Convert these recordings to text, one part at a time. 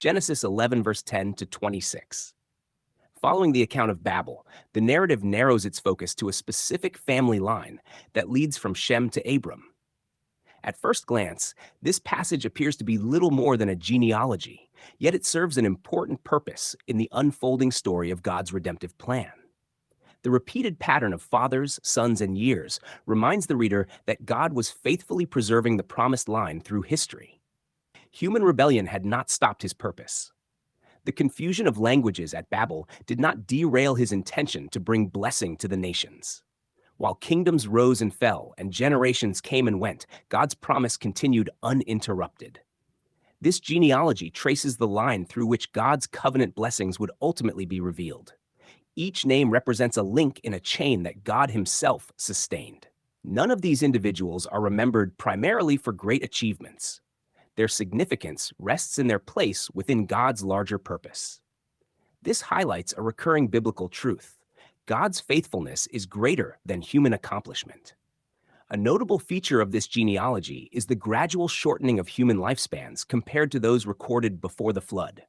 Genesis 11, verse 10 to 26. Following the account of Babel, the narrative narrows its focus to a specific family line that leads from Shem to Abram. At first glance, this passage appears to be little more than a genealogy, yet it serves an important purpose in the unfolding story of God's redemptive plan. The repeated pattern of fathers, sons, and years reminds the reader that God was faithfully preserving the promised line through history. Human rebellion had not stopped his purpose. The confusion of languages at Babel did not derail his intention to bring blessing to the nations. While kingdoms rose and fell and generations came and went, God's promise continued uninterrupted. This genealogy traces the line through which God's covenant blessings would ultimately be revealed. Each name represents a link in a chain that God himself sustained. None of these individuals are remembered primarily for great achievements. Their significance rests in their place within God's larger purpose. This highlights a recurring biblical truth. God's faithfulness is greater than human accomplishment. A notable feature of this genealogy is the gradual shortening of human lifespans compared to those recorded before the flood.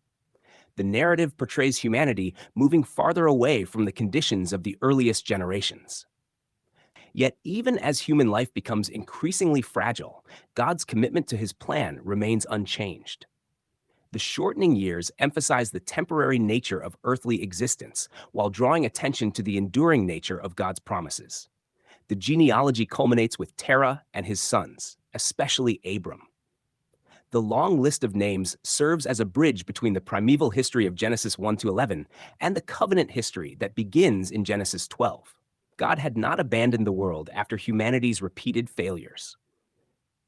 The narrative portrays humanity moving farther away from the conditions of the earliest generations. Yet, even as human life becomes increasingly fragile, God's commitment to his plan remains unchanged. The shortening years emphasize the temporary nature of earthly existence while drawing attention to the enduring nature of God's promises. The genealogy culminates with Terah and his sons, especially Abram. The long list of names serves as a bridge between the primeval history of Genesis 1 to 11 and the covenant history that begins in Genesis 12. God had not abandoned the world after humanity's repeated failures.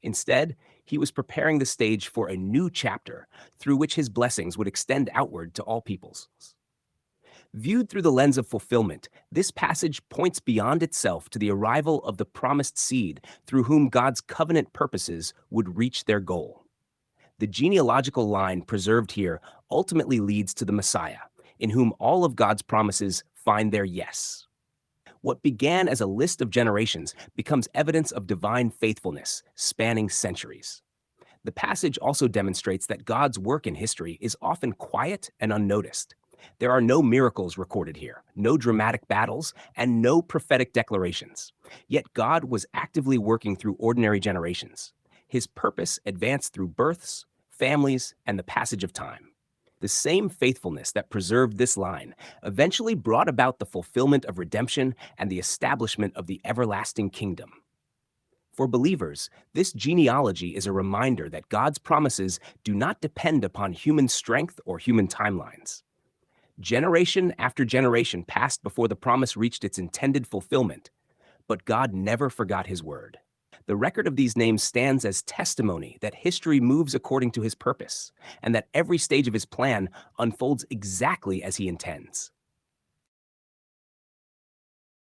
Instead, he was preparing the stage for a new chapter through which his blessings would extend outward to all peoples. Viewed through the lens of fulfillment, this passage points beyond itself to the arrival of the promised seed through whom God's covenant purposes would reach their goal. The genealogical line preserved here ultimately leads to the Messiah, in whom all of God's promises find their yes. What began as a list of generations becomes evidence of divine faithfulness, spanning centuries. The passage also demonstrates that God's work in history is often quiet and unnoticed. There are no miracles recorded here, no dramatic battles, and no prophetic declarations. Yet God was actively working through ordinary generations. His purpose advanced through births, families, and the passage of time. The same faithfulness that preserved this line eventually brought about the fulfillment of redemption and the establishment of the everlasting kingdom. For believers, this genealogy is a reminder that God's promises do not depend upon human strength or human timelines. Generation after generation passed before the promise reached its intended fulfillment, but God never forgot his word. The record of these names stands as testimony that history moves according to his purpose, and that every stage of his plan unfolds exactly as he intends.